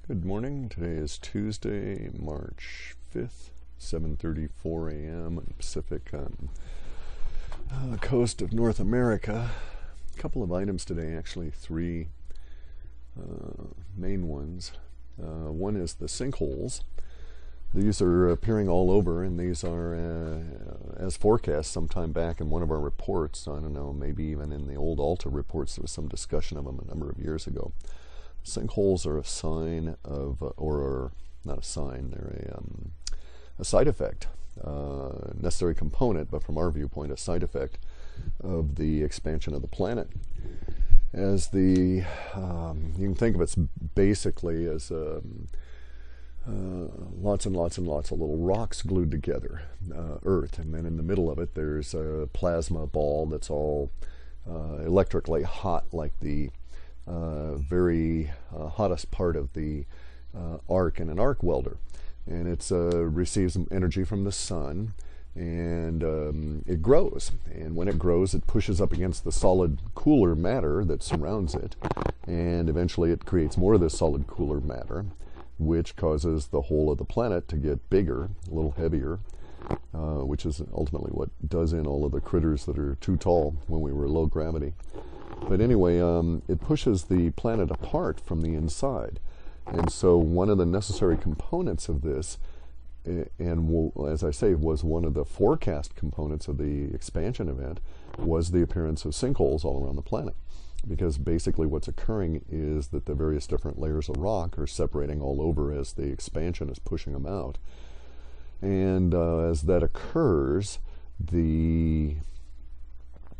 Good morning. Today is Tuesday, March 5th, 7:34 a.m. on the Pacific coast of North America. A couple of items today, actually three main ones. One is the sinkholes. These are appearing all over, and these are, as forecast sometime back in one of our reports, I don't know, maybe even in the old Alta reports, there was some discussion of them a number of years ago. Sinkholes are a sign of, or not a sign, they're a side effect, necessary component, but from our viewpoint, a side effect of the expansion of the planet. As the, you can think of it basically as lots and lots and lots of little rocks glued together, Earth, and then in the middle of it there's a plasma ball that's all electrically hot, like the very hottest part of the arc in an arc welder, and it receives energy from the sun, and it grows, and when it grows it pushes up against the solid cooler matter that surrounds it, and eventually it creates more of this solid cooler matter, which causes the whole of the planet to get bigger, a little heavier, which is ultimately what does in all of the critters that are too tall when we were low gravity. But anyway, it pushes the planet apart from the inside. And so one of the necessary components of this, and as I say, was one of the forecast components of the expansion event, was the appearance of sinkholes all around the planet. Because basically what's occurring is that the various different layers of rock are separating all over as the expansion is pushing them out. And as that occurs,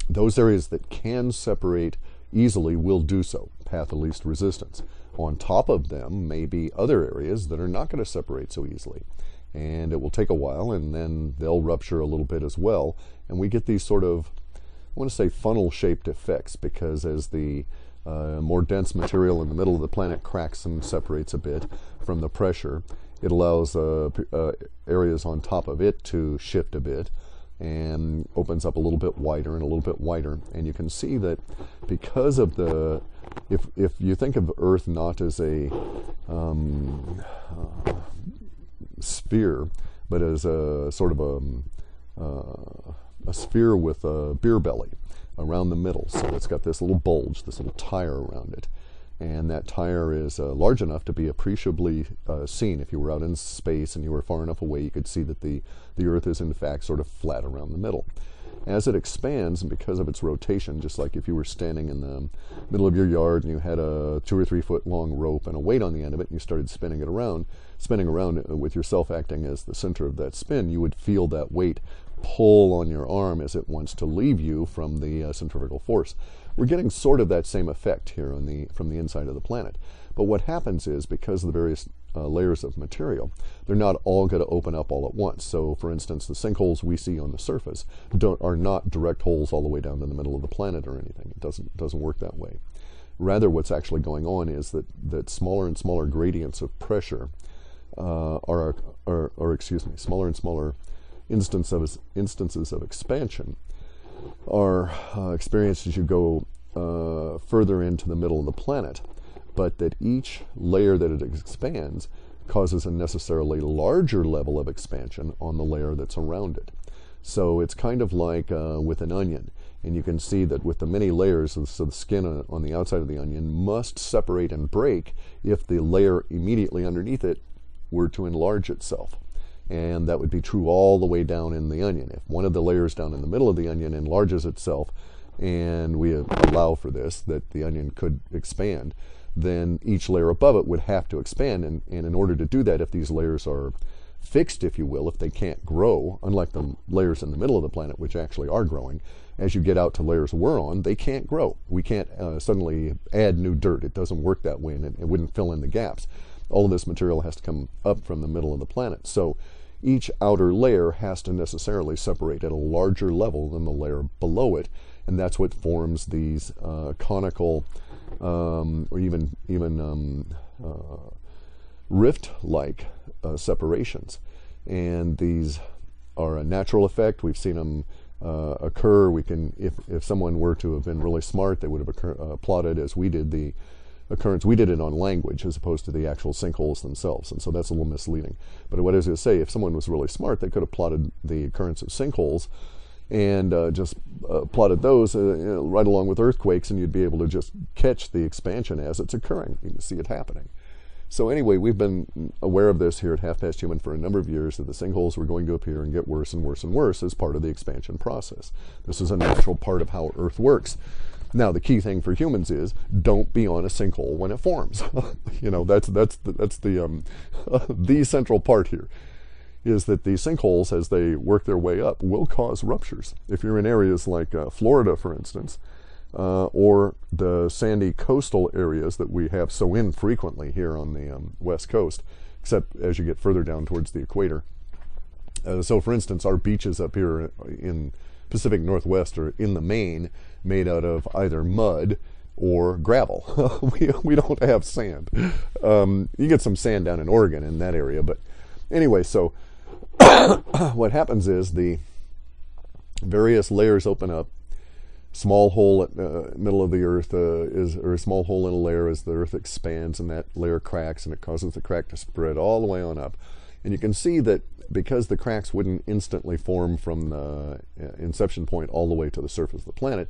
those areas that can separate easily will do so, path of least resistance. On top of them may be other areas that are not going to separate so easily. And it will take a while, and then they'll rupture a little bit as well. And we get these sort of, I want to say, funnel-shaped effects, because as the more dense material in the middle of the planet cracks and separates a bit from the pressure, it allows areas on top of it to shift a bit, and opens up a little bit wider and a little bit wider. And you can see that because of the, if you think of Earth not as a sphere, but as a sort of a sphere with a beer belly around the middle. So it's got this little bulge, this little tire around it. And that tire is large enough to be appreciably seen. If you were out in space and you were far enough away, you could see that the Earth is in fact sort of flat around the middle. As it expands, and because of its rotation, just like if you were standing in the middle of your yard and you had a 2 or 3 foot long rope and a weight on the end of it, and you started spinning around with yourself acting as the center of that spin, you would feel that weight pull on your arm as it wants to leave you from the centrifugal force. We're getting sort of that same effect here from the inside of the planet. But what happens is, because of the various layers of material, they're not all going to open up all at once. So, for instance, the sinkholes we see on the surface are not direct holes all the way down to the middle of the planet or anything. It doesn't work that way. Rather, what's actually going on is that smaller and smaller gradients of pressure smaller and smaller instances of expansion are experienced as you go further into the middle of the planet, but that each layer that it expands causes a necessarily larger level of expansion on the layer that's around it. So it's kind of like with an onion, and you can see that with the many layers, so the skin on the outside of the onion must separate and break if the layer immediately underneath it were to enlarge itself. And that would be true all the way down in the onion. If one of the layers down in the middle of the onion enlarges itself, and we allow for this, that the onion could expand, then each layer above it would have to expand. And in order to do that, if these layers are fixed, if you will, if they can't grow, unlike the layers in the middle of the planet, which actually are growing, as you get out to layers we're on, they can't grow. We can't suddenly add new dirt. It doesn't work that way, and it wouldn't fill in the gaps. All of this material has to come up from the middle of the planet. So each outer layer has to necessarily separate at a larger level than the layer below it, and that's what forms these conical or even rift-like separations. And these are a natural effect. We've seen them occur. We can, if someone were to have been really smart, they would have plotted, as we did, the occurrence. We did it on language as opposed to the actual sinkholes themselves, and so that's a little misleading. But what I was going to say, if someone was really smart, they could have plotted the occurrence of sinkholes and just plotted those right along with earthquakes, and you'd be able to just catch the expansion as it's occurring. You can see it happening. So anyway, we've been aware of this here at Half Past Human for a number of years, that the sinkholes were going to appear and get worse and worse and worse as part of the expansion process. This is a natural part of how Earth works. Now, the key thing for humans is don't be on a sinkhole when it forms. You know, that's the the central part here, is that the sinkholes, as they work their way up, will cause ruptures. If you're in areas like Florida, for instance, or the sandy coastal areas that we have so infrequently here on the West Coast, except as you get further down towards the equator. So, for instance, our beaches up here in Pacific Northwest are in the main made out of either mud or gravel. we don't have sand. You get some sand down in Oregon in that area, but anyway, so what happens is the various layers open up. Small hole at the middle of the earth or a small hole in a layer as the earth expands, and that layer cracks, and it causes the crack to spread all the way on up. And you can see that because the cracks wouldn't instantly form from the inception point all the way to the surface of the planet,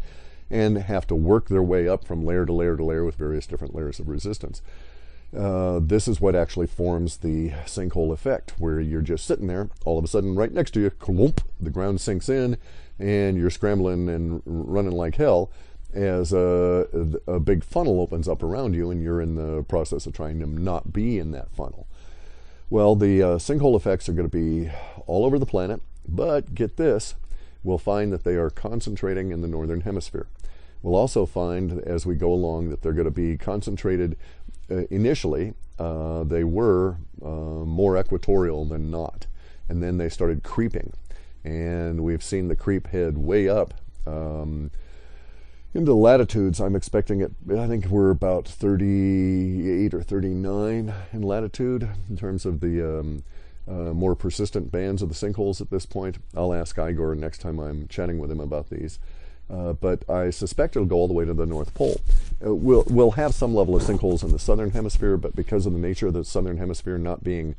and have to work their way up from layer to layer to layer with various different layers of resistance. This is what actually forms the sinkhole effect, where you're just sitting there, all of a sudden right next to you, clump, the ground sinks in, and you're scrambling and running like hell as a big funnel opens up around you, and you're in the process of trying to not be in that funnel. Well, the sinkhole effects are going to be all over the planet, but get this, we'll find that they are concentrating in the northern hemisphere. We'll also find as we go along that they're going to be concentrated initially. They were more equatorial than not, and then they started creeping. And we've seen the creep head way up into the latitudes. I'm expecting it, I think we're about 38 or 39 in latitude in terms of the more persistent bands of the sinkholes at this point. I'll ask Igor next time I'm chatting with him about these. But I suspect it'll go all the way to the North Pole. We'll have some level of sinkholes in the southern hemisphere, but because of the nature of the southern hemisphere not being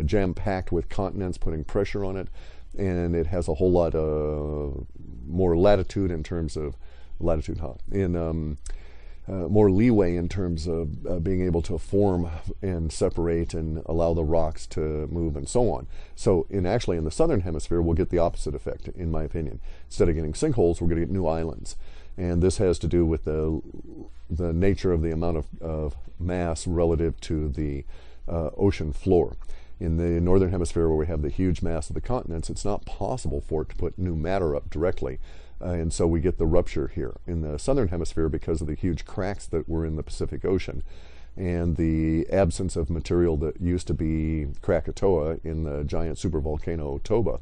jam-packed with continents putting pressure on it, and it has a whole lot more latitude in terms of more leeway in terms of being able to form and separate and allow the rocks to move and so on. So actually in the southern hemisphere, we'll get the opposite effect, in my opinion. Instead of getting sinkholes, we're going to get new islands. And this has to do with the nature of the amount of mass relative to the ocean floor. In the northern hemisphere, where we have the huge mass of the continents, it's not possible for it to put new matter up directly. And so we get the rupture here. In the southern hemisphere, because of the huge cracks that were in the Pacific Ocean and the absence of material that used to be Krakatoa in the giant supervolcano Toba,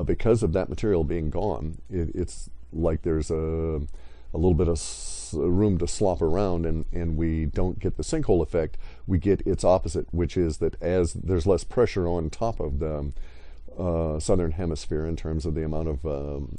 because of that material being gone, it's like there's a little bit of room to slop around, and we don't get the sinkhole effect. We get its opposite, which is that as there's less pressure on top of the southern hemisphere in terms of the amount of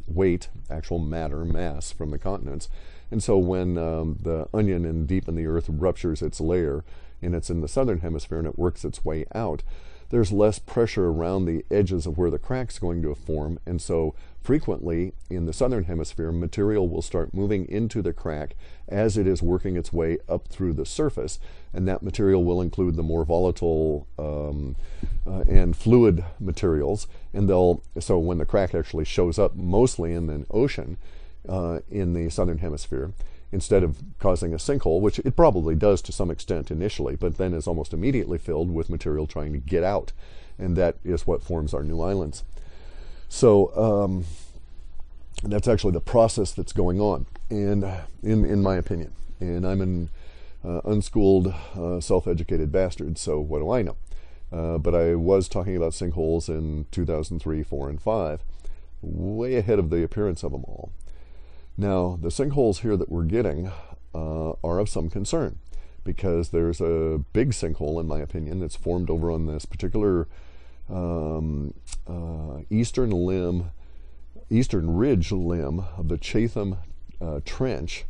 weight, actual mass from the continents. And so when the onion in deep in the earth ruptures its layer, and it's in the southern hemisphere and it works its way out, there's less pressure around the edges of where the crack's going to form, and so frequently in the southern hemisphere, material will start moving into the crack as it is working its way up through the surface, and that material will include the more volatile and fluid materials, and so when the crack actually shows up mostly in the ocean in the southern hemisphere, instead of causing a sinkhole, which it probably does to some extent initially, but then is almost immediately filled with material trying to get out, and that is what forms our new islands. So that's actually the process that's going on, and in my opinion. And I'm an unschooled, self-educated bastard, so what do I know? But I was talking about sinkholes in 2003, 4, and 5, way ahead of the appearance of them all. Now, the sinkholes here that we're getting are of some concern, because there's a big sinkhole, in my opinion, that's formed over on this particular eastern ridge limb of the Chatham Trench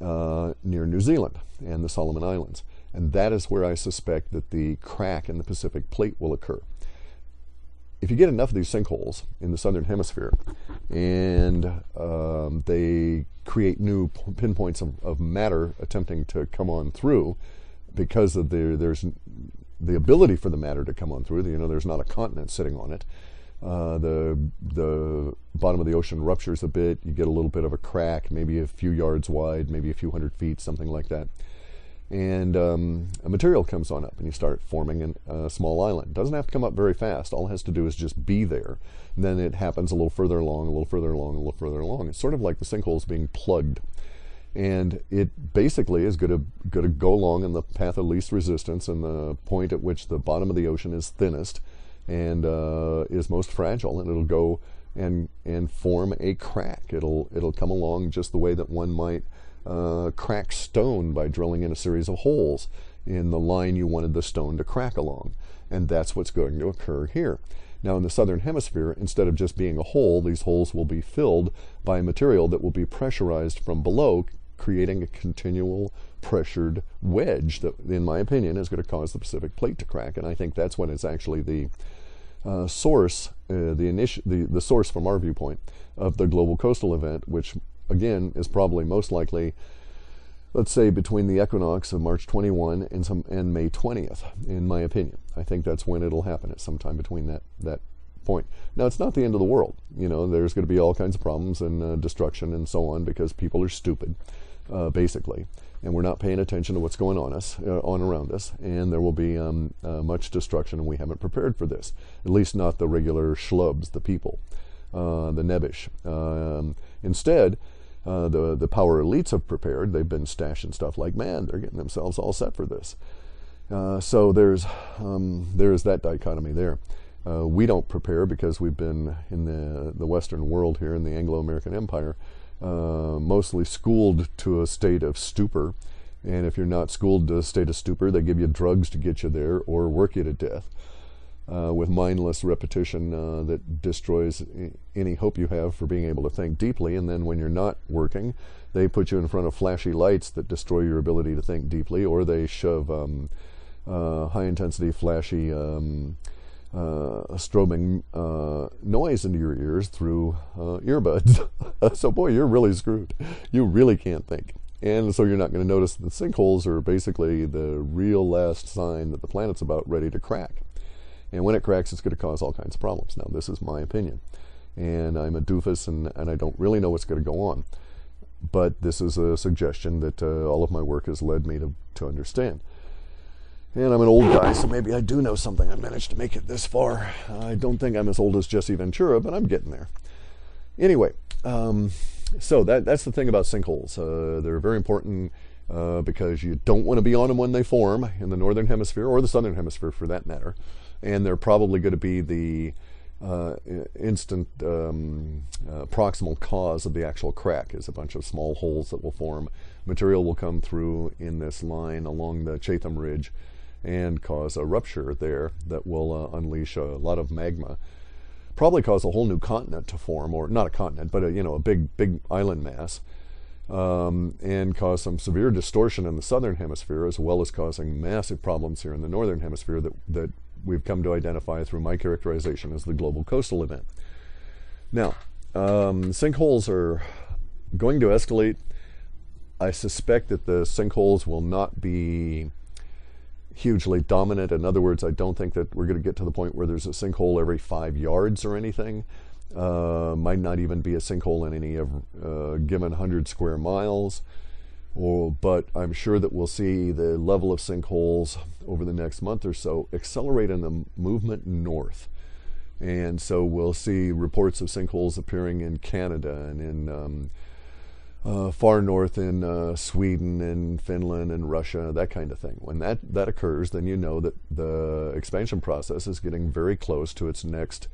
near New Zealand and the Solomon Islands. And that is where I suspect that the crack in the Pacific plate will occur. If you get enough of these sinkholes in the southern hemisphere, and they create new pinpoints of matter attempting to come on through, because of there's the ability for the matter to come on through. There's not a continent sitting on it. The bottom of the ocean ruptures a bit. You get a little bit of a crack, maybe a few yards wide, maybe a few hundred feet, something like that. And a material comes on up, and you start forming a small island. It doesn't have to come up very fast. All it has to do is just be there. And then it happens a little further along, a little further along, a little further along. It's sort of like the sinkholes being plugged. And it basically is going to go along in the path of least resistance, and the point at which the bottom of the ocean is thinnest and is most fragile, and it'll go and form a crack. It'll come along just the way that one might crack stone by drilling in a series of holes in the line you wanted the stone to crack along. And that's what's going to occur here. Now, in the southern hemisphere, instead of just being a hole, these holes will be filled by material that will be pressurized from below, creating a continual pressured wedge that, in my opinion, is going to cause the Pacific plate to crack. And I think that's what is actually the source, the source from our viewpoint of the global coastal event, which again is probably most likely, let's say, between the equinox of March 21 and May 20th, in my opinion. I think that's when it'll happen, at some time between that point. Now, it's not the end of the world. There's going to be all kinds of problems and destruction and so on, because people are stupid, basically, and we're not paying attention to what's going on around us, and there will be much destruction, and we haven't prepared for this, at least not the regular schlubs, the people, the nebbish. Instead, the power elites have prepared. They've been stashing stuff like, man, they're getting themselves all set for this. So there's that dichotomy there. We don't prepare because we've been in the Western world here, in the Anglo-American Empire, mostly schooled to a state of stupor. And if you're not schooled to a state of stupor, they give you drugs to get you there or work you to death with mindless repetition that destroys any hope you have for being able to think deeply. And then when you're not working, they put you in front of flashy lights that destroy your ability to think deeply, or they shove high-intensity, flashy strobing noise into your ears through earbuds. So boy, you're really screwed. You really can't think. And so you're not going to notice that the sinkholes are basically the real last sign that the planet's about ready to crack. And when it cracks, it's going to cause all kinds of problems. Now, this is my opinion. And I'm a doofus, and I don't really know what's going to go on. But this is a suggestion that all of my work has led me to understand. And I'm an old guy, so maybe I do know something. I managed to make it this far. I don't think I'm as old as Jesse Ventura, but I'm getting there. Anyway, so that's the thing about sinkholes. They're very important because you don't want to be on them when they form in the northern hemisphere, or the southern hemisphere for that matter. And they're probably going to be the instant proximal cause of the actual crack, is a bunch of small holes that will form. Material will come through in this line along the Chatham Ridge and cause a rupture there that will unleash a lot of magma, probably cause a whole new continent to form, or not a continent, but a big island mass, and cause some severe distortion in the southern hemisphere, as well as causing massive problems here in the northern hemisphere that we've come to identify through my characterization as the global coastal event. Now, sinkholes are going to escalate. I suspect that the sinkholes will not be hugely dominant. In other words, I don't think that we're going to get to the point where there's a sinkhole every 5 yards or anything. Might not even be a sinkhole in any given 100 square miles. But I'm sure that we'll see the level of sinkholes over the next month or so accelerate in the movement north. And so we'll see reports of sinkholes appearing in Canada and in far north in Sweden and Finland and Russia, that kind of thing. When that occurs, then you know that the expansion process is getting very close to its next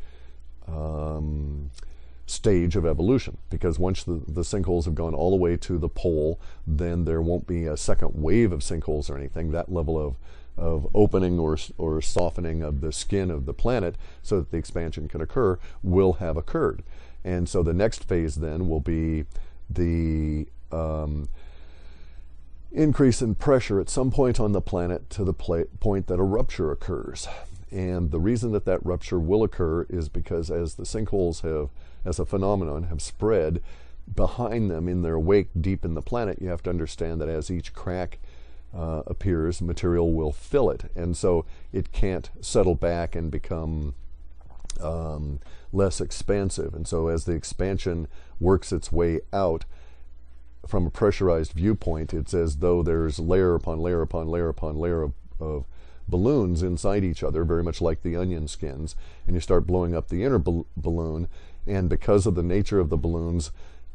stage of evolution, because once the sinkholes have gone all the way to the pole, then there won't be a second wave of sinkholes or anything. That level of opening or softening of the skin of the planet so that the expansion can occur will have occurred. And so the next phase then will be the increase in pressure at some point on the planet to the point that a rupture occurs. And the reason that that rupture will occur is because as the sinkholes have, as a phenomenon, have spread behind them in their wake deep in the planet, you have to understand that as each crack appears, material will fill it. And so it can't settle back and become less expansive. And so as the expansion works its way out, from a pressurized viewpoint, it's as though there's layer upon layer upon layer upon layer of balloons inside each other, very much like the onion skins, and you start blowing up the inner balloon, and because of the nature of the balloons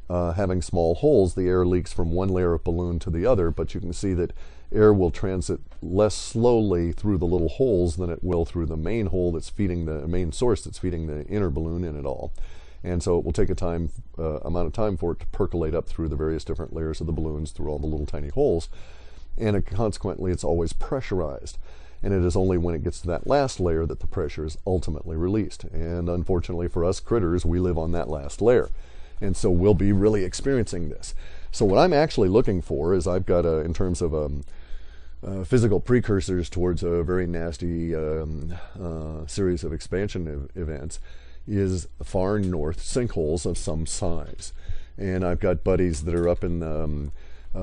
having small holes, the air leaks from one layer of balloon to the other, but you can see that air will transit less slowly through the little holes than it will through the main hole that's feeding the main source that's feeding the inner balloon in it all. And so it will take a amount of time for it to percolate up through the various different layers of the balloons, through all the little tiny holes, and consequently it's always pressurized. And it is only when it gets to that last layer that the pressure is ultimately released. And unfortunately for us critters, we live on that last layer. And so we'll be really experiencing this. So what I'm actually looking for is, I've got, in terms of physical precursors towards a very nasty series of expansion events, is far north sinkholes of some size. And I've got buddies that are up in the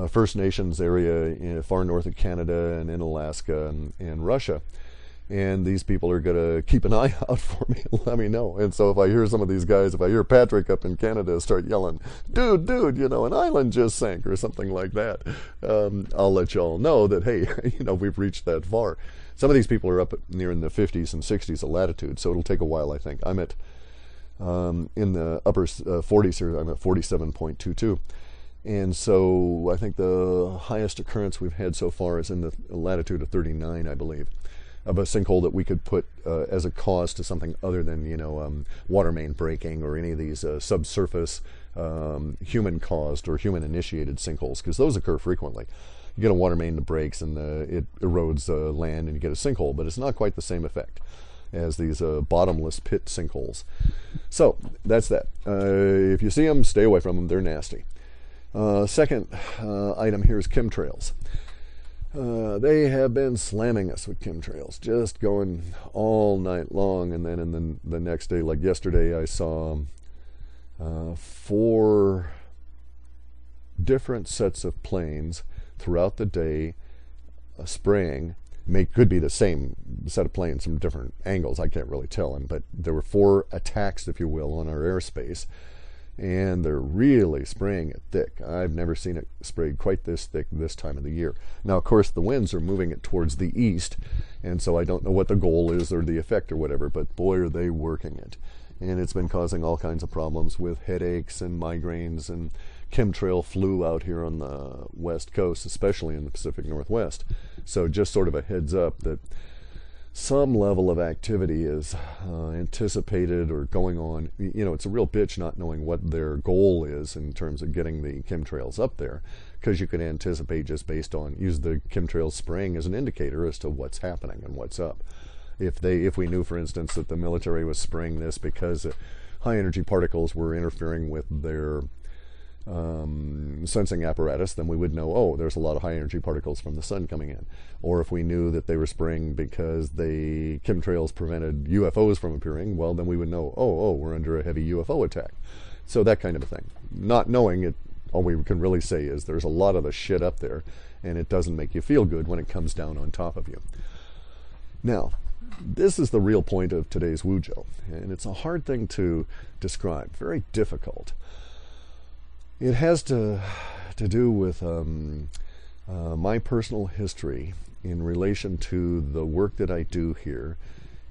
First Nations area far north of Canada and in Alaska and Russia. And these people are going to keep an eye out for me and let me know. And so if I hear some of these guys, if I hear Patrick up in Canada start yelling, dude, you know, an island just sank or something like that, I'll let y'all know that, hey, you know, we've reached that far. Some of these people are up near in the 50s and 60s of latitude, so it'll take a while, I think. I'm at, in the upper 40s here, I'm at 47.22. And so I think the highest occurrence we've had so far is in the latitude of 39, I believe, of a sinkhole that we could put as a cause to something other than, you know, water main breaking or any of these subsurface human-caused or human-initiated sinkholes, because those occur frequently. You get a water main that breaks and it erodes land and you get a sinkhole, but it's not quite the same effect as these bottomless pit sinkholes. So that's that. If you see them, stay away from them. They're nasty. Second item here is chemtrails. They have been slamming us with chemtrails, just going all night long, and then in the next day, like yesterday, I saw 4 different sets of planes throughout the day spraying. Could be the same set of planes from different angles, I can't really tell them, but there were 4 attacks, if you will, on our airspace, and they're really spraying it thick. I've never seen it sprayed quite this thick this time of the year. Now, of course, the winds are moving it towards the east, and so I don't know what the goal is or the effect or whatever, but boy, are they working it. And it's been causing all kinds of problems with headaches and migraines and chemtrail flu out here on the west coast, especially in the Pacific Northwest. So just sort of a heads up that some level of activity is anticipated or going on. You know, it's a real bitch not knowing what their goal is in terms of getting the chemtrails up there, because you can anticipate just based on, use the chemtrail spraying as an indicator as to what's happening and what's up. If we knew, for instance, that the military was spraying this because high energy particles were interfering with their sensing apparatus, then we would know, oh, there's a lot of high energy particles from the sun coming in. Or if we knew that they were spraying because the chemtrails prevented UFOs from appearing, well, then we would know, oh, we're under a heavy UFO attack. So that kind of a thing. Not knowing it, all we can really say is there's a lot of the shit up there, and it doesn't make you feel good when it comes down on top of you. Now, this is the real point of today's Wujo, and it's a hard thing to describe, very difficult. It has to do with my personal history in relation to the work that I do here,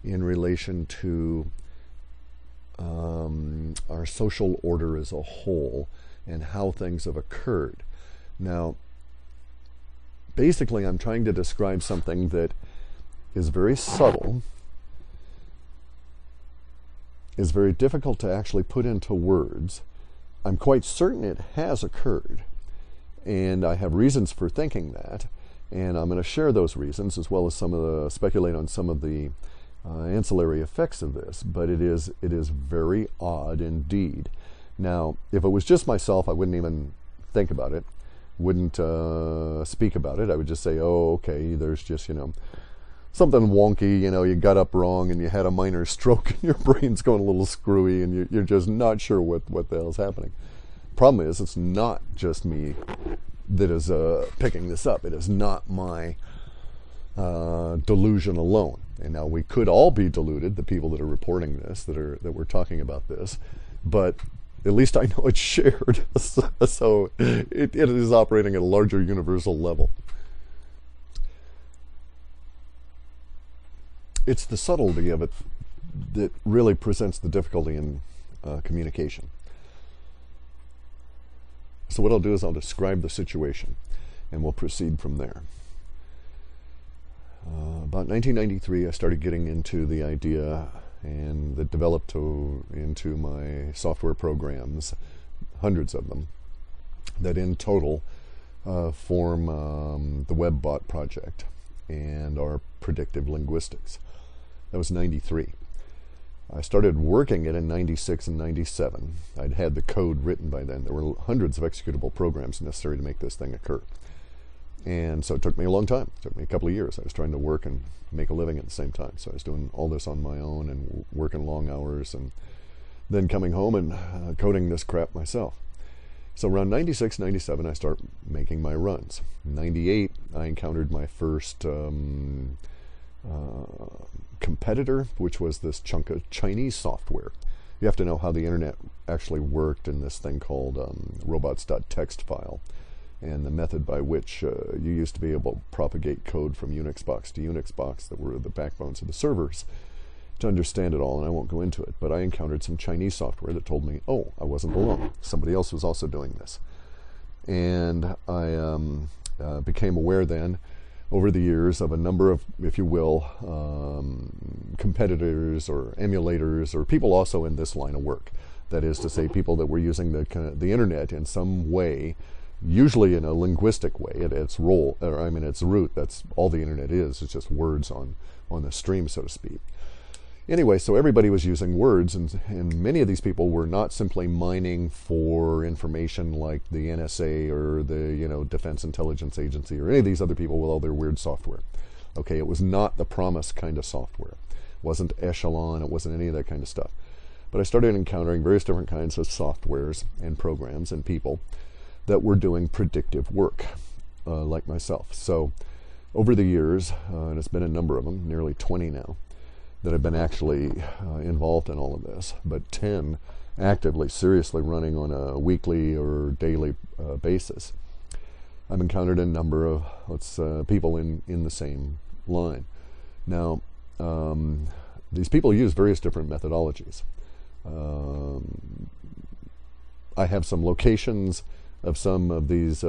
in relation to our social order as a whole, and how things have occurred. Now, basically, I'm trying to describe something that is very subtle, is very difficult to actually put into words. I'm quite certain it has occurred, and I have reasons for thinking that, and I'm going to share those reasons as well as speculate on some of the ancillary effects of this, but it is very odd indeed. Now, if it was just myself, I wouldn't even think about it, wouldn't speak about it. I would just say, oh, okay, there's just, something wonky, you got up wrong and you had a minor stroke and your brain's going a little screwy and you're just not sure what the hell's happening. Problem is, it's not just me that is picking this up. It is not my delusion alone. And now we could all be deluded, the people that are reporting this, that we're talking about this, but at least I know it's shared. So it is operating at a larger universal level. It's the subtlety of it that really presents the difficulty in communication. So what I'll do is I'll describe the situation, and we'll proceed from there. About 1993, I started getting into the idea, and that developed into my software programs, hundreds of them, that in total form the WebBot project and our predictive linguistics. That was 93. I started working it in 96 and 97. I'd had the code written by then. There were hundreds of executable programs necessary to make this thing occur. And so it took me a long time. It took me a couple of years. I was trying to work and make a living at the same time. So I was doing all this on my own and working long hours and then coming home and coding this crap myself. So around 96, 97, I start making my runs. In 98, I encountered my first competitor, which was this chunk of Chinese software. You have to know how the internet actually worked in this thing called robots.txt file, and the method by which you used to be able to propagate code from Unix box to Unix box that were the backbones of the servers to understand it all, and I won't go into it. But I encountered some Chinese software that told me, oh, I wasn't alone. Somebody else was also doing this. And I became aware then, over the years, of a number of, if you will, competitors or emulators or people also in this line of work. That is to say, people that were using the internet in some way, usually in a linguistic way, at its root. That's all the internet is. It's just words on the stream, so to speak. Anyway, so everybody was using words, and many of these people were not simply mining for information like the NSA or the Defense Intelligence Agency or any of these other people with all their weird software. Okay, it was not the promise kind of software. It wasn't Echelon, it wasn't any of that kind of stuff. But I started encountering various different kinds of softwares and programs and people that were doing predictive work, like myself. So over the years, and it's been a number of them, nearly 20 now, that have been actually involved in all of this, but 10 actively, seriously running on a weekly or daily basis. I've encountered a number of people in the same line. Now, these people use various different methodologies. I have some locations of some of these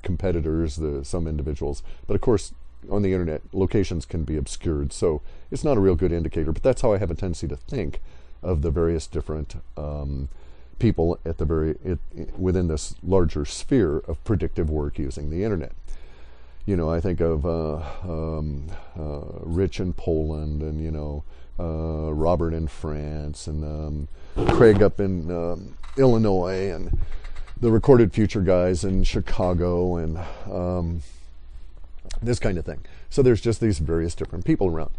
competitors, some individuals, but of course, on the internet, locations can be obscured, so it's not a real good indicator, but that's how I have a tendency to think of the various different people at within this larger sphere of predictive work using the internet. I think of Rich in Poland, and Robert in France, and Craig up in Illinois, and the Recorded Future guys in Chicago, and this kind of thing. So there's just these various different people around.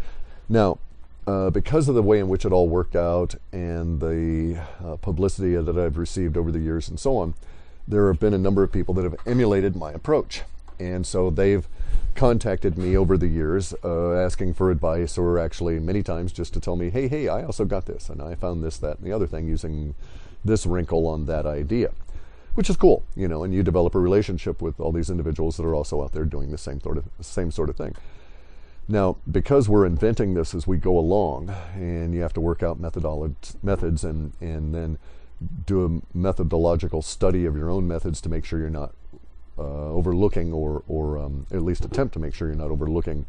Now, because of the way in which it all worked out and the publicity that I've received over the years and so on, there have been a number of people that have emulated my approach. And so they've contacted me over the years asking for advice, or actually many times just to tell me, hey, I also got this, and I found this, that, and the other thing using this wrinkle on that idea. Which is cool, and you develop a relationship with all these individuals that are also out there doing the same sort of thing. Now, because we're inventing this as we go along, and you have to work out methods and then do a methodological study of your own methods to make sure you're not overlooking or at least attempt to make sure you're not overlooking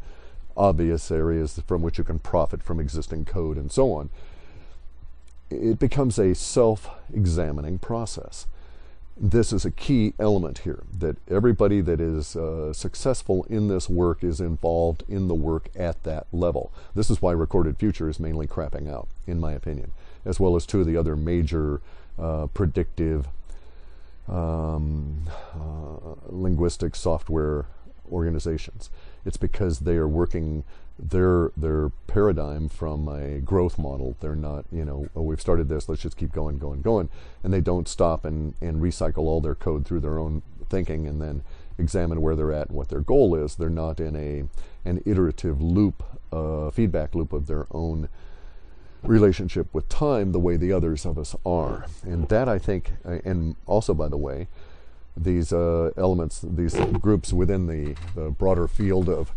obvious areas from which you can profit from existing code and so on, it becomes a self-examining process. This is a key element here, that everybody that is successful in this work is involved in the work at that level. This is why Recorded Future is mainly crapping out, in my opinion, as well as two of the other major predictive linguistic software organizations. It's because they are working their paradigm from a growth model. They're not, oh, we've started this, let's just keep going, and they don't stop and recycle all their code through their own thinking and then examine where they're at and what their goal is. They're not in an iterative loop, feedback loop of their own relationship with time the way the others of us are. And that, I think, and also, by the way, these elements, these groups within the broader field of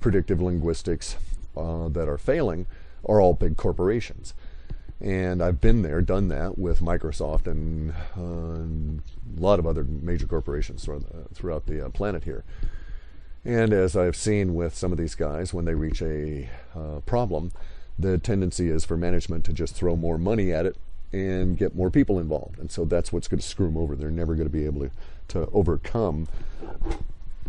predictive linguistics that are failing are all big corporations. And I've been there, done that with Microsoft and a lot of other major corporations throughout the planet here. And as I've seen with some of these guys, when they reach a problem, the tendency is for management to just throw more money at it and get more people involved. And so that's what's going to screw them over. They're never going to be able to overcome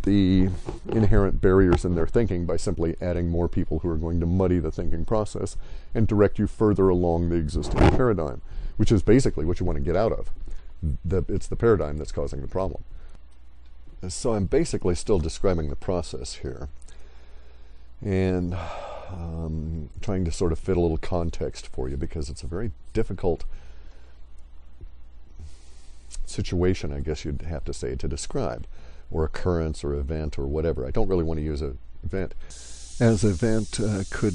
the inherent barriers in their thinking by simply adding more people who are going to muddy the thinking process and direct you further along the existing paradigm, which is basically what you want to get out of. It's the paradigm that's causing the problem. So I'm basically still describing the process here and trying to sort of fit a little context for you, because it's a very difficult situation, I guess you'd have to say, to describe, or occurrence or event or whatever. I don't really want to use an event, as event could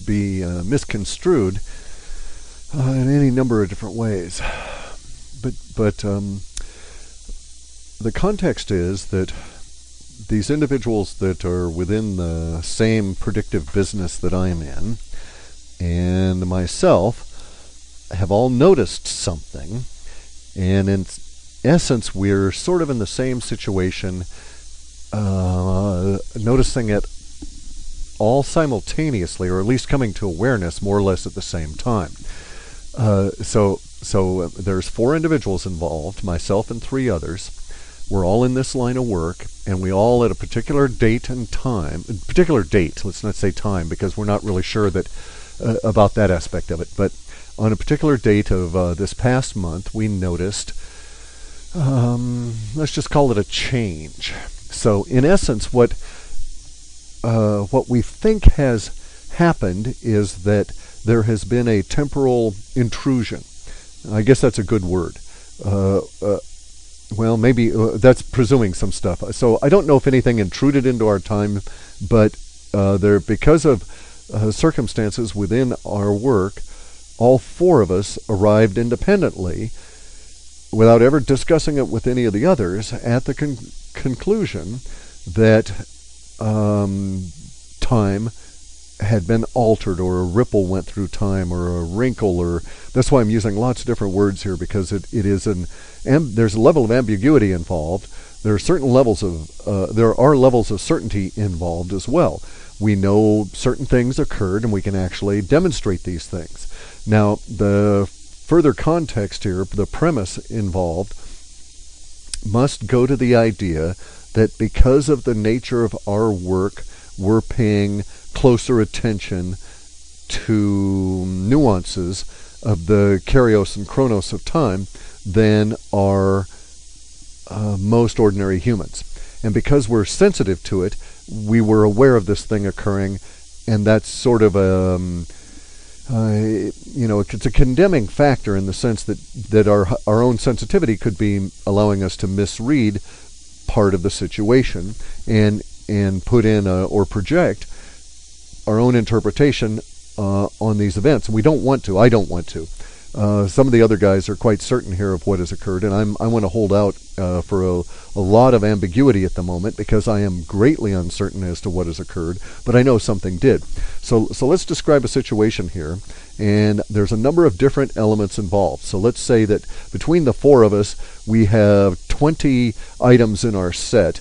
be misconstrued in any number of different ways. But the context is that these individuals that are within the same predictive business that I'm in and myself have all noticed something, and in essence we're sort of in the same situation, noticing it all simultaneously, or at least coming to awareness more or less at the same time. So there's 4 individuals involved, myself and 3 others. We're all in this line of work, and we all at a particular date and time, particular date, let's not say time, because we're not really sure that about that aspect of it, but on a particular date of this past month, we noticed, let's just call it a change. So in essence, what we think has happened is that there has been a temporal intrusion. I guess that's a good word. Well, maybe that's presuming some stuff. So I don't know if anything intruded into our time, but because of circumstances within our work, all 4 of us arrived independently, without ever discussing it with any of the others, at the conclusion that time had been altered, or a ripple went through time, or a wrinkle, or that's why I'm using lots of different words here, because it is there's a level of ambiguity involved. There are certain levels of there are levels of certainty involved as well. We know certain things occurred, and we can actually demonstrate these things. Now, the further context here, the premise involved, must go to the idea that because of the nature of our work, we're paying closer attention to nuances of the Kairos and Chronos of time than are most ordinary humans. And because we're sensitive to it, we were aware of this thing occurring, and that's sort of it's a condemning factor in the sense that our own sensitivity could be allowing us to misread part of the situation and put in or project our own interpretation on these events. And we don't want to. I don't want to. Some of the other guys are quite certain here of what has occurred, and I want to hold out for a lot of ambiguity at the moment, because I am greatly uncertain as to what has occurred, but I know something did. So let's describe a situation here, and there's a number of different elements involved. So let's say that between the 4 of us, we have 20 items in our set,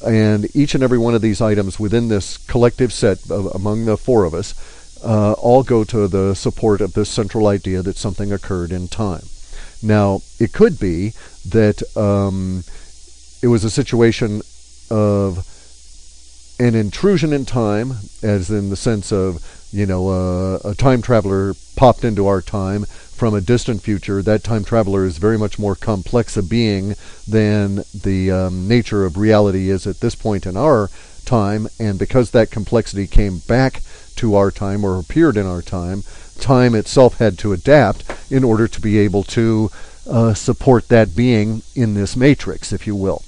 and each and every one of these items within this collective set among the 4 of us all go to the support of this central idea that something occurred in time. Now, it could be that it was a situation of an intrusion in time, as in the sense of, a time traveler popped into our time, from a distant future. That time traveler is very much more complex a being than the nature of reality is at this point in our time, and because that complexity came back to our time or appeared in our time, time itself had to adapt in order to be able to support that being in this matrix, if you will.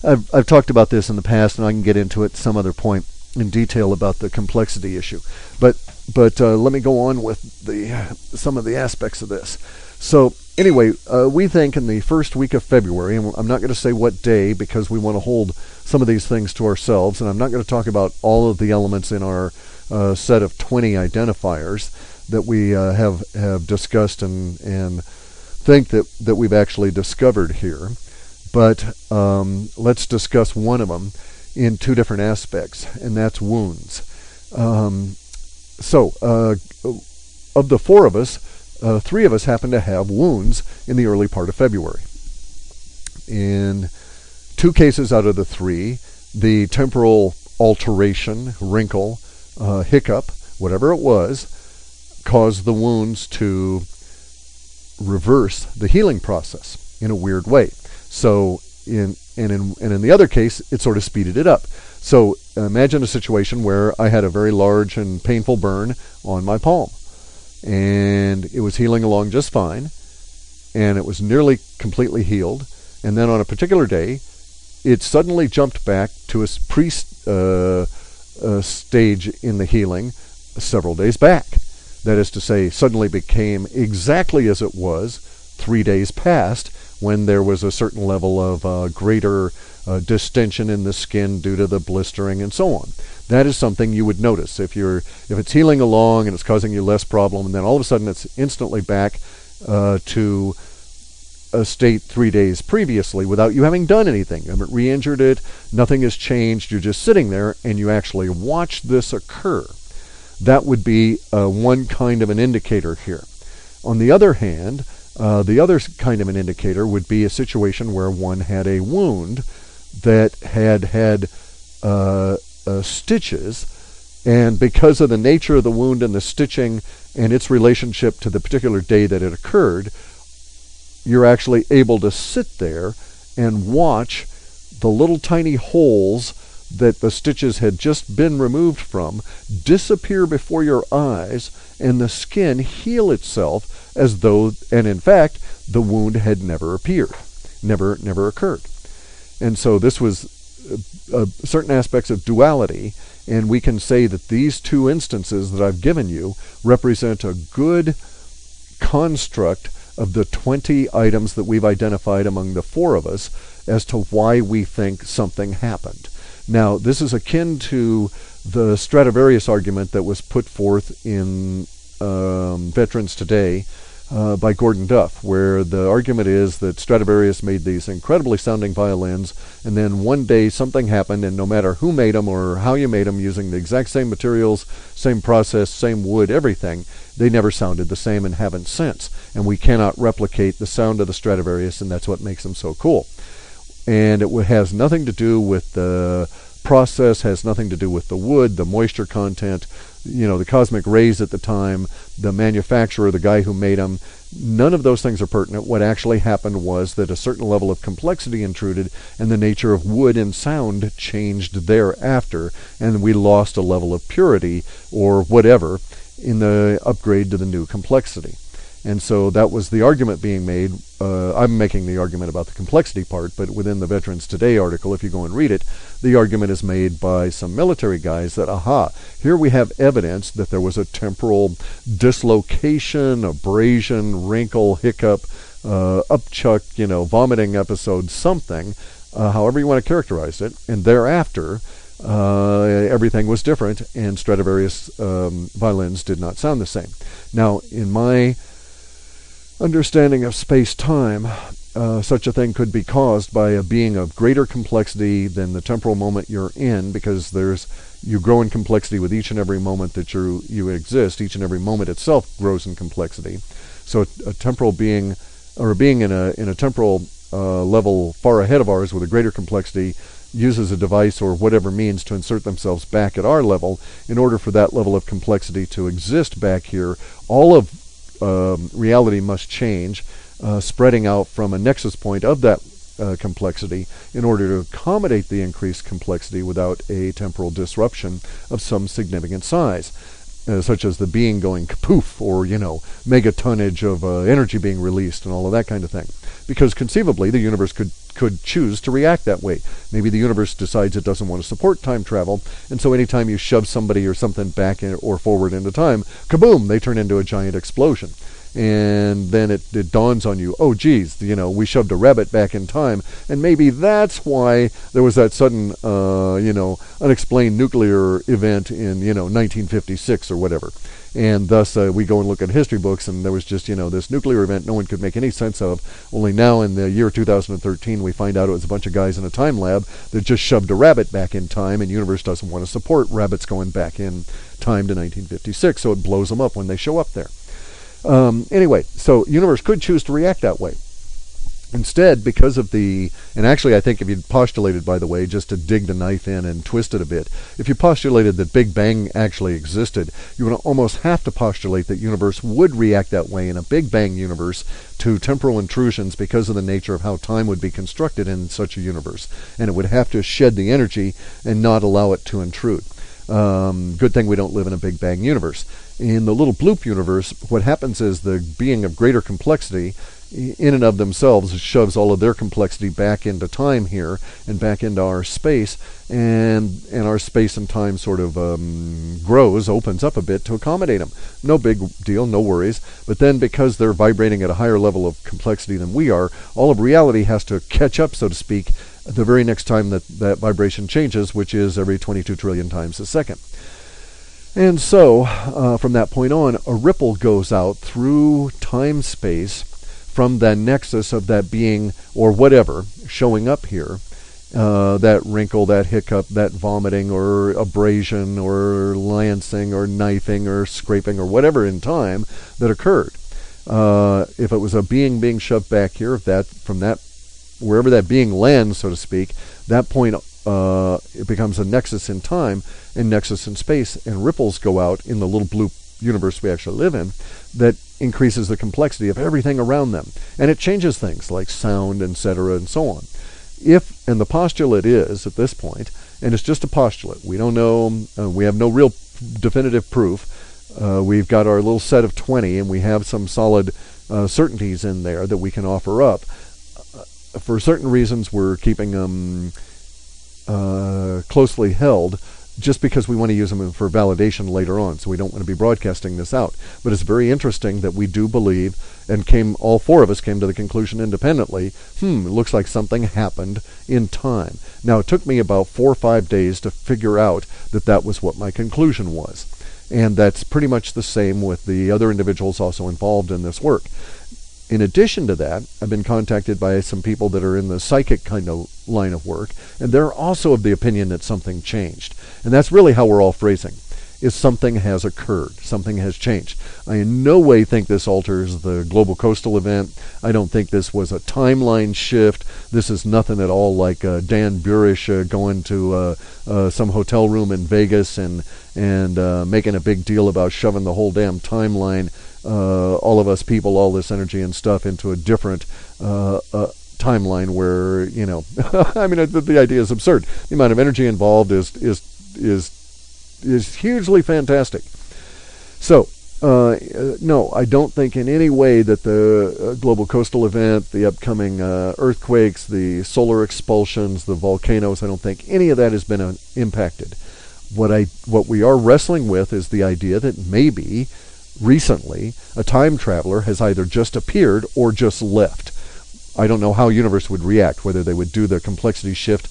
I've talked about this in the past, and I can get into it some other point in detail about the complexity issue. But let me go on with some of the aspects of this. So anyway, we think in the first week of February, and I'm not going to say what day because we want to hold some of these things to ourselves, and I'm not going to talk about all of the elements in our set of 20 identifiers that we have discussed and think that we've actually discovered here. But let's discuss one of them in two different aspects, and that's wounds. So of the four of us, three of us happen to have wounds in the early part of February. In 2 cases out of the 3, the temporal alteration, wrinkle, hiccup, whatever it was, caused the wounds to reverse the healing process in a weird way. So in the other case, it sort of speeded it up. So imagine a situation where I had a very large and painful burn on my palm, and it was healing along just fine, and it was nearly completely healed, and then on a particular day, it suddenly jumped back to a stage in the healing several days back. That is to say, suddenly became exactly as it was 3 days past, when there was a certain level of greater distension in the skin due to the blistering and so on. That is something you would notice if it's healing along and it's causing you less problem, and then all of a sudden it's instantly back to a state 3 days previously without you having done anything. You haven't re-injured it, nothing has changed, you're just sitting there and you actually watch this occur. That would be one kind of an indicator here. On the other hand, the other kind of an indicator would be a situation where one had a wound that had stitches, and because of the nature of the wound and the stitching and its relationship to the particular day that it occurred, you're actually able to sit there and watch the little tiny holes that the stitches had just been removed from disappear before your eyes, and the skin heal itself as though, and in fact, the wound had never appeared, never occurred. And so this was certain aspects of duality, and we can say that these 2 instances that I've given you represent a good construct of the 20 items that we've identified among the 4 of us as to why we think something happened. Now, this is akin to the Stradivarius argument that was put forth in Veterans Today by Gordon Duff, where the argument is that Stradivarius made these incredibly sounding violins, and then one day something happened, and no matter who made them or how you made them using the exact same materials, same process, same wood, everything, they never sounded the same and haven't since. And we cannot replicate the sound of the Stradivarius, and that's what makes them so cool. And it has nothing to do with the process, has nothing to do with the wood, the moisture content, the cosmic rays at the time, the manufacturer, the guy who made them. None of those things are pertinent. What actually happened was that a certain level of complexity intruded, and the nature of wood and sound changed thereafter, and we lost a level of purity or whatever in the upgrade to the new complexity. And so that was the argument being made. I'm making the argument about the complexity part, but within the Veterans Today article, if you go and read it, the argument is made by some military guys that, here we have evidence that there was a temporal dislocation, abrasion, wrinkle, hiccup, upchuck, vomiting episode, something, however you want to characterize it, and thereafter, everything was different, and Stradivarius violins did not sound the same. Now, in my understanding of space-time, such a thing could be caused by a being of greater complexity than the temporal moment you're in, because you grow in complexity with each and every moment that you exist. Each and every moment itself grows in complexity. So a temporal being, or a being in a temporal level far ahead of ours with a greater complexity, uses a device or whatever means to insert themselves back at our level in order for that level of complexity to exist back here. All of reality must change, spreading out from a nexus point of that complexity in order to accommodate the increased complexity without a temporal disruption of some significant size, such as the being going kapoof, or, megatonnage of energy being released and all of that kind of thing. Because conceivably the universe could choose to react that way. Maybe the universe decides it doesn't want to support time travel, and so anytime you shove somebody or something back in or forward into time, kaboom, they turn into a giant explosion. And then it dawns on you, oh geez, we shoved a rabbit back in time, and maybe that's why there was that sudden, unexplained nuclear event in, 1956 or whatever. And thus we go and look at history books, and there was just, this nuclear event no one could make any sense of. Only now in the year 2013 we find out it was a bunch of guys in a time lab that just shoved a rabbit back in time, and the universe doesn't want to support rabbits going back in time to 1956, so it blows them up when they show up there. Anyway, so universe could choose to react that way. Instead, because of and actually I think if you postulated, by the way, just to dig the knife in and twist it a bit, if you postulated that Big Bang actually existed, you would almost have to postulate that universe would react that way in a Big Bang universe to temporal intrusions because of the nature of how time would be constructed in such a universe. And it would have to shed the energy and not allow it to intrude. Good thing we don't live in a Big Bang universe. In the little bloop universe, what happens is the being of greater complexity in and of themselves shoves all of their complexity back into time here and back into our space, and our space and time sort of grows, opens up a bit to accommodate them. No big deal, no worries. But then because they're vibrating at a higher level of complexity than we are, all of reality has to catch up, so to speak, the very next time that vibration changes, which is every 22 trillion times a second. And so, from that point on, a ripple goes out through time-space from the nexus of that being, or whatever, showing up here. That wrinkle, that hiccup, that vomiting, or abrasion, or lancing, or knifing, or scraping, or whatever in time that occurred. If it was a being shoved back here, wherever that being lands, so to speak, that point it becomes a nexus in time and nexus in space, and ripples go out in the little blue universe we actually live in that increases the complexity of everything around them. And it changes things like sound, etc., and so on. And the postulate is, at this point, and it's just a postulate, we don't know, we have no real definitive proof. We've got our little set of 20, and we have some solid certainties in there that we can offer up. For certain reasons, we're keeping them closely held, just because we want to use them for validation later on, so we don't want to be broadcasting this out. But it's very interesting that we do believe, and all four of us came to the conclusion independently, it looks like something happened in time. Now, it took me about 4 or 5 days to figure out that was what my conclusion was. And that's pretty much the same with the other individuals also involved in this work. In addition to that, I've been contacted by some people that are in the psychic kind of line of work, and they're also of the opinion that something changed. And that's really how we're all phrasing, is something has occurred, something has changed. I in no way think this alters the global coastal event. I don't think this was a timeline shift. This is nothing at all like Dan Burish going to some hotel room in Vegas and making a big deal about shoving the whole damn timeline, all of us people, all this energy and stuff, into a different timeline where, I mean, the idea is absurd. The amount of energy involved is hugely fantastic. So, no, I don't think in any way that the global coastal event, the upcoming earthquakes, the solar expulsions, the volcanoes, I don't think any of that has been impacted. What we are wrestling with is the idea that maybe recently a time traveler has either just appeared or just left. I don't know how universe would react, whether they would do the complexity shift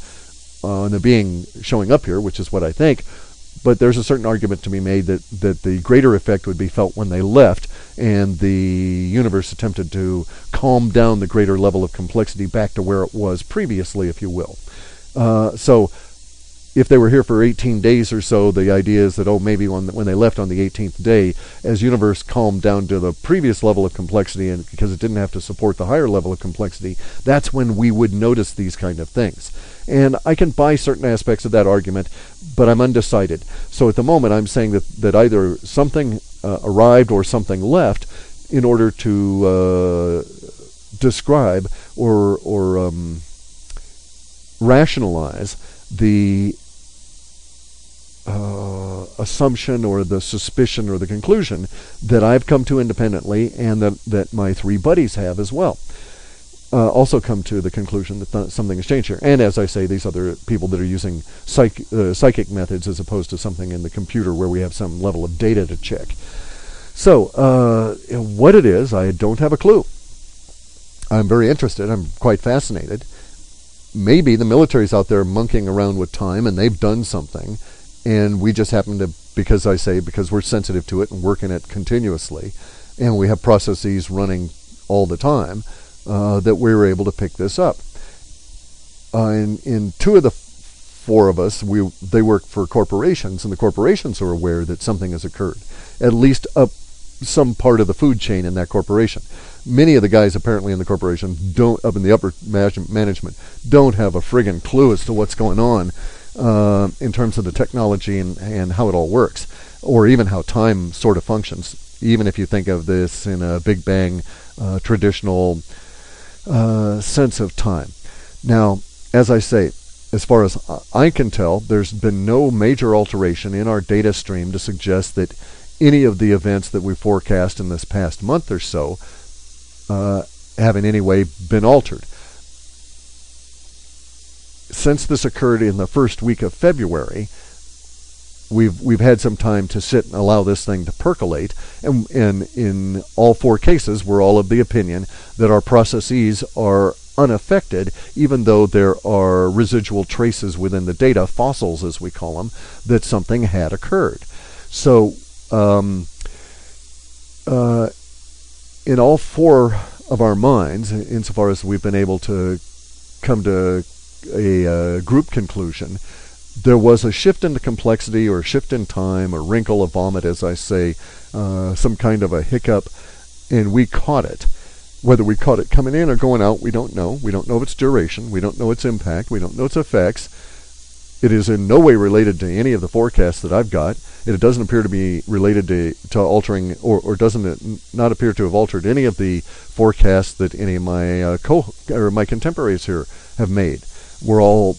on the being showing up here, which is what I think. But there's a certain argument to be made that the greater effect would be felt when they left, and the universe attempted to calm down the greater level of complexity back to where it was previously, if you will. So if they were here for 18 days or so, the idea is that, maybe when they left on the 18th day, as universe calmed down to the previous level of complexity, and because it didn't have to support the higher level of complexity, that's when we would notice these kind of things. And I can buy certain aspects of that argument, but I'm undecided. So at the moment, I'm saying that either something arrived or something left, in order to describe or rationalize the assumption or the suspicion or the conclusion that I've come to independently, and that my three buddies have as well. Also come to the conclusion that something has changed here. And as I say, these other people that are using psychic methods as opposed to something in the computer where we have some level of data to check. So, what it is, I don't have a clue. I'm very interested. I'm quite fascinated. Maybe the military's out there monkeying around with time and they've done something, and we just happen to, because we're sensitive to it and work in it continuously, and we have processes running all the time, that we were able to pick this up. In two of the four of us, they work for corporations, and the corporations are aware that something has occurred, at least up some part of the food chain in that corporation. Many of the guys apparently in the corporation up in the upper management, don't have a friggin' clue as to what's going on in terms of the technology and how it all works, or even how time sort of functions, even if you think of this in a Big Bang traditional sense of time. Now, as I say, as far as I can tell, there's been no major alteration in our data stream to suggest that any of the events that we forecast in this past month or so have in any way been altered. Since this occurred in the first week of February, we've had some time to sit and allow this thing to percolate, and in all four cases, we're all of the opinion that our processes are unaffected, even though there are residual traces within the data, fossils as we call them, that something had occurred. So, in all four of our minds, insofar as we've been able to come to a group conclusion, there was a shift in the complexity, or a shift in time, a wrinkle, a vomit, as I say, some kind of a hiccup, and we caught it. Whether we caught it coming in or going out, we don't know. We don't know its duration. We don't know its impact. We don't know its effects. It is in no way related to any of the forecasts that I've got. It doesn't appear to be related to altering, or doesn't it not appear to have altered any of the forecasts that any of my my contemporaries here have made. We're all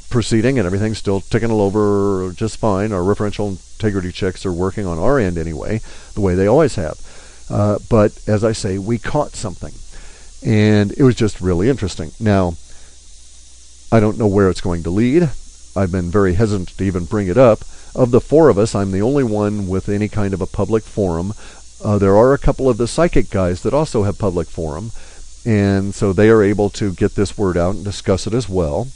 proceeding, and everything's still ticking over just fine. Our referential integrity checks are working on our end anyway, the way they always have. But as I say, we caught something, and it was just really interesting. Now, I don't know where it's going to lead. I've been very hesitant to even bring it up. Of the four of us, I'm the only one with any kind of a public forum. There are a couple of the psychic guys that also have public forum, and so they are able to get this word out and discuss it as well.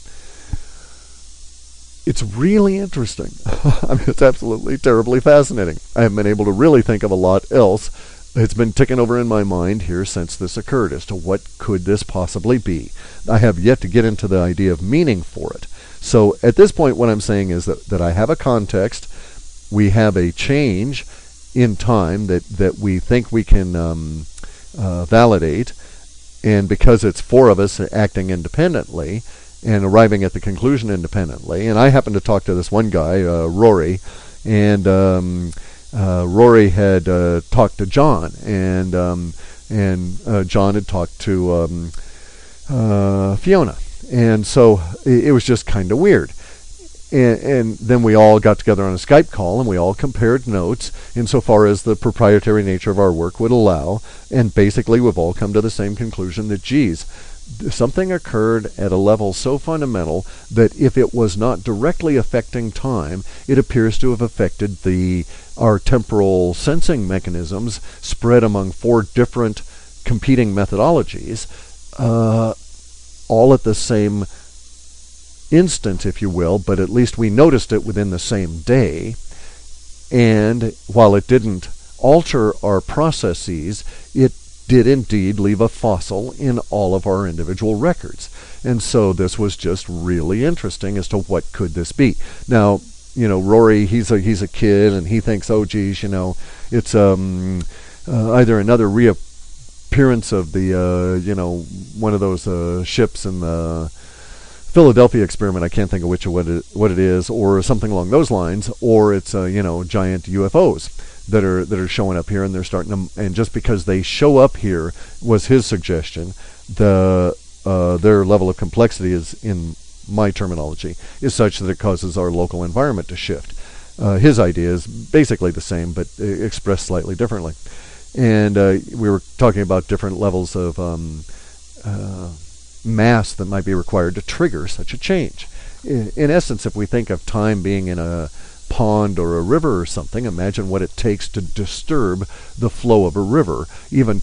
It's really interesting. I mean, it's absolutely terribly fascinating. I haven't been able to really think of a lot else. It's been ticking over in my mind here since this occurred as to what could this possibly be. I have yet to get into the idea of meaning for it. So at this point, what I'm saying is that I have a context. We have a change in time that we think we can validate. And because it's four of us acting independently and arriving at the conclusion independently, and I happened to talk to this one guy, Rory, and Rory had talked to John, and John had talked to Fiona. And so it was just kind of weird. And then we all got together on a Skype call, and we all compared notes insofar as the proprietary nature of our work would allow. And basically, we've all come to the same conclusion that, geez, something occurred at a level so fundamental that if it was not directly affecting time, it appears to have affected our temporal sensing mechanisms spread among four different competing methodologies, all at the same instant, if you will, but at least we noticed it within the same day. And while it didn't alter our processes, it did indeed leave a fossil in all of our individual records. And so this was just really interesting as to what could this be. Now, Rory, he's a kid, and he thinks, oh geez, it's either another reappearance of the one of those ships in the Philadelphia experiment. I can't think of what it is, or something along those lines, or it's giant UFOs. that are showing up here, and they're starting to, and just because they show up here, was his suggestion, their level of complexity is, in my terminology, is such that it causes our local environment to shift. His idea is basically the same, but expressed slightly differently. And we were talking about different levels of mass that might be required to trigger such a change. In essence, if we think of time being in a pond or a river or something, imagine what it takes to disturb the flow of a river, even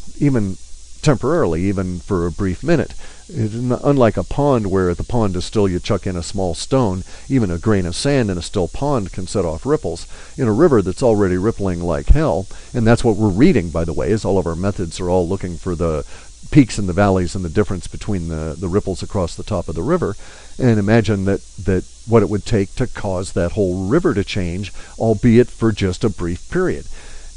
temporarily, even for a brief minute. Unlike a pond, where the pond is still, you chuck in a small stone, even a grain of sand in a still pond can set off ripples. In a river that's already rippling like hell, and that's what we're reading, by the way, is all of our methods are all looking for the peaks and the valleys and the difference between the ripples across the top of the river. And imagine that what it would take to cause that whole river to change, albeit for just a brief period.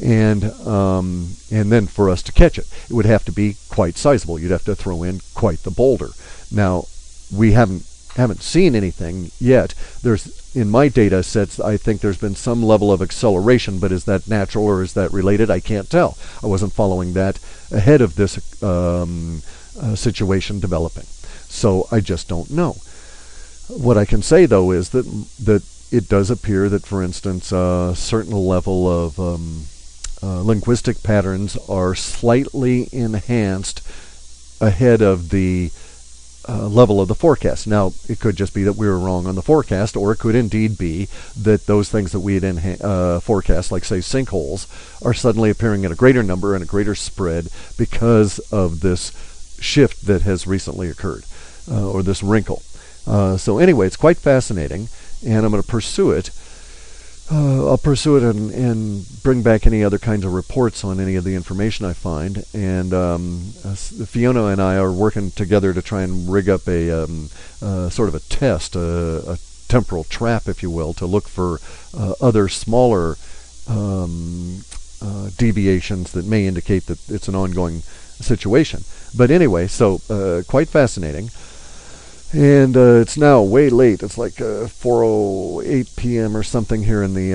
And then for us to catch it, it would have to be quite sizable. You'd have to throw in quite the boulder. Now, we haven't seen anything yet. In my data sets, I think there's been some level of acceleration, but is that natural or is that related? I can't tell. I wasn't following that ahead of this situation developing, so I just don't know. What I can say, though, is that it does appear that, for instance, a certain level of linguistic patterns are slightly enhanced ahead of the level of the forecast. Now, it could just be that we were wrong on the forecast, or it could indeed be that those things that we had forecast, like, say, sinkholes, are suddenly appearing in a greater number and a greater spread because of this shift that has recently occurred, or this wrinkle. So anyway, it's quite fascinating, and I'm going to pursue it. I'll pursue it and bring back any other kinds of reports on any of the information I find. And Fiona and I are working together to try and rig up a sort of a test, a temporal trap, if you will, to look for other smaller deviations that may indicate that it's an ongoing situation. But anyway, so quite fascinating. And it's now way late. It's like 4:08 p.m. or something here in the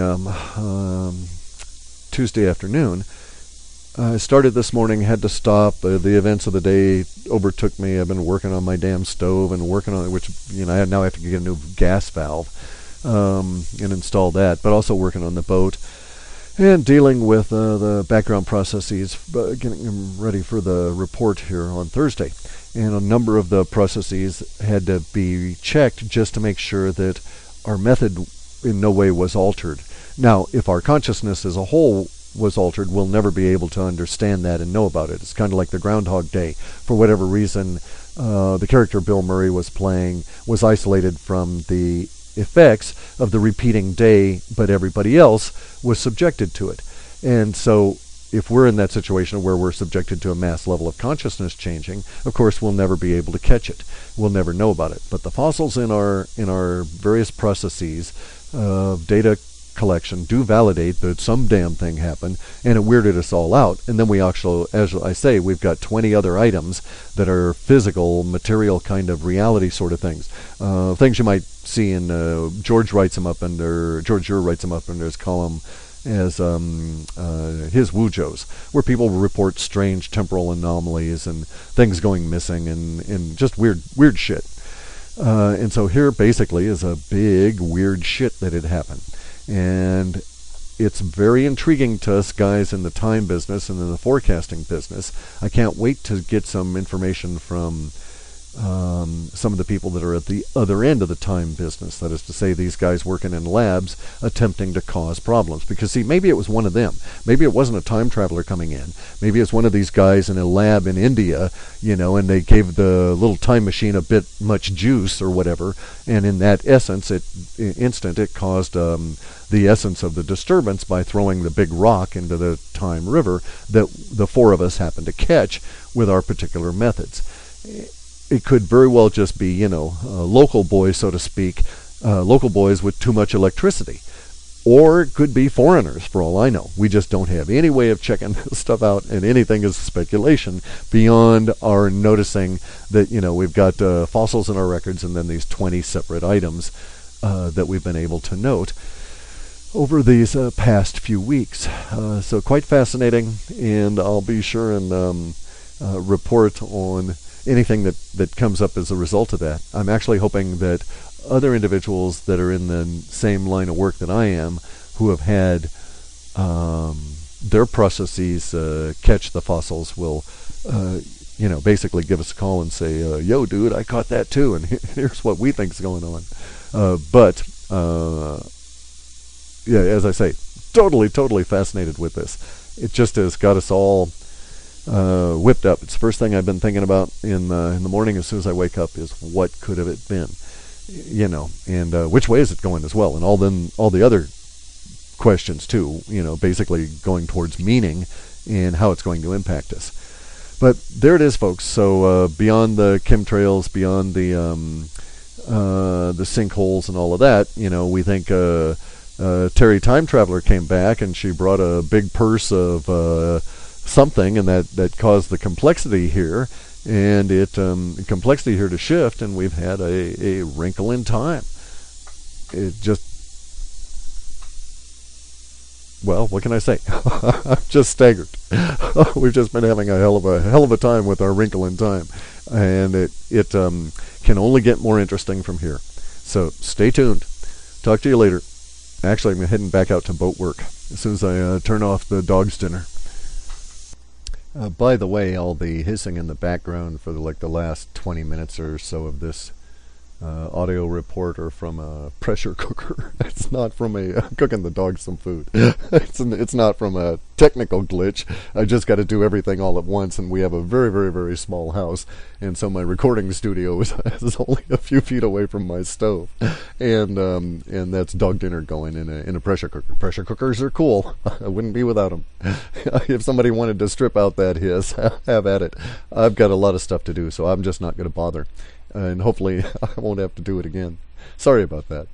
Tuesday afternoon. I started this morning, had to stop. The events of the day overtook me. I've been working on my damn stove and working on it, which, I now have to get a new gas valve and install that, but also working on the boat and dealing with the background processes, getting them ready for the report here on Thursday. And a number of the processes had to be checked just to make sure that our method in no way was altered. Now, if our consciousness as a whole was altered, we'll never be able to understand that and know about it. It's kind of like the Groundhog Day. For whatever reason, the character Bill Murray was playing was isolated from the effects of the repeating day, but everybody else was subjected to it. And so if we're in that situation where we're subjected to a mass level of consciousness changing, of course we'll never be able to catch it. We'll never know about it. But the fossils in our various processes of data collection do validate that some damn thing happened, and it weirded us all out. And then we actually, as I say, we've got 20 other items that are physical, material kind of reality sort of things. Things you might see in George Ure writes them up under his column as his wujos, where people report strange temporal anomalies and things going missing and just weird shit. And so here basically is a big weird shit that had happened. And it's very intriguing to us guys in the time business and in the forecasting business. I can't wait to get some information from some of the people that are at the other end of the time business. That is to say, these guys working in labs attempting to cause problems. Because, see, maybe it was one of them. Maybe it wasn't a time traveler coming in. Maybe it's one of these guys in a lab in India, and they gave the little time machine a bit much juice or whatever. And in that essence, it caused the essence of the disturbance by throwing the big rock into the time river that the four of us happened to catch with our particular methods. It could very well just be, local boys, so to speak, local boys with too much electricity. Or it could be foreigners, for all I know. We just don't have any way of checking this stuff out, and anything is speculation beyond our noticing that, we've got fossils in our records and then these 20 separate items that we've been able to note. over these past few weeks. So quite fascinating, and I'll be sure and report on anything that comes up as a result of that. I'm actually hoping that other individuals that are in the same line of work that I am, who have had their processes catch the fossils, will basically give us a call and say, yo, dude, I caught that too, and here's what we think's going on. But yeah, as I say, totally fascinated with this. It just has got us all whipped up. It's the first thing I've been thinking about in the morning as soon as I wake up is what could have it been, and which way is it going as well, and all the other questions too, basically going towards meaning and how it's going to impact us. But there it is, folks. So beyond the chemtrails, beyond the sinkholes and all of that, we think Terry Time Traveler came back and she brought a big purse of something, and that caused the complexity here, and complexity here to shift, and we've had a wrinkle in time. It just, well, what can I say? I'm just staggered. We've just been having a hell of a time with our wrinkle in time, and it can only get more interesting from here. So stay tuned. Talk to you later. Actually, I'm heading back out to boat work as soon as I turn off the dog's dinner. By the way, all the hissing in the background for the last 20 minutes or so of this audio report are from a pressure cooker. It's not from cooking the dog some food. It's not from a technical glitch. I just got to do everything all at once, and we have a very small house, and so my recording studio is only a few feet away from my stove, and that's dog dinner going in a pressure cooker. Pressure cookers are cool. I wouldn't be without them. If somebody wanted to strip out that hiss, have at it. I've got a lot of stuff to do, so I'm just not going to bother. And hopefully I won't have to do it again. Sorry about that.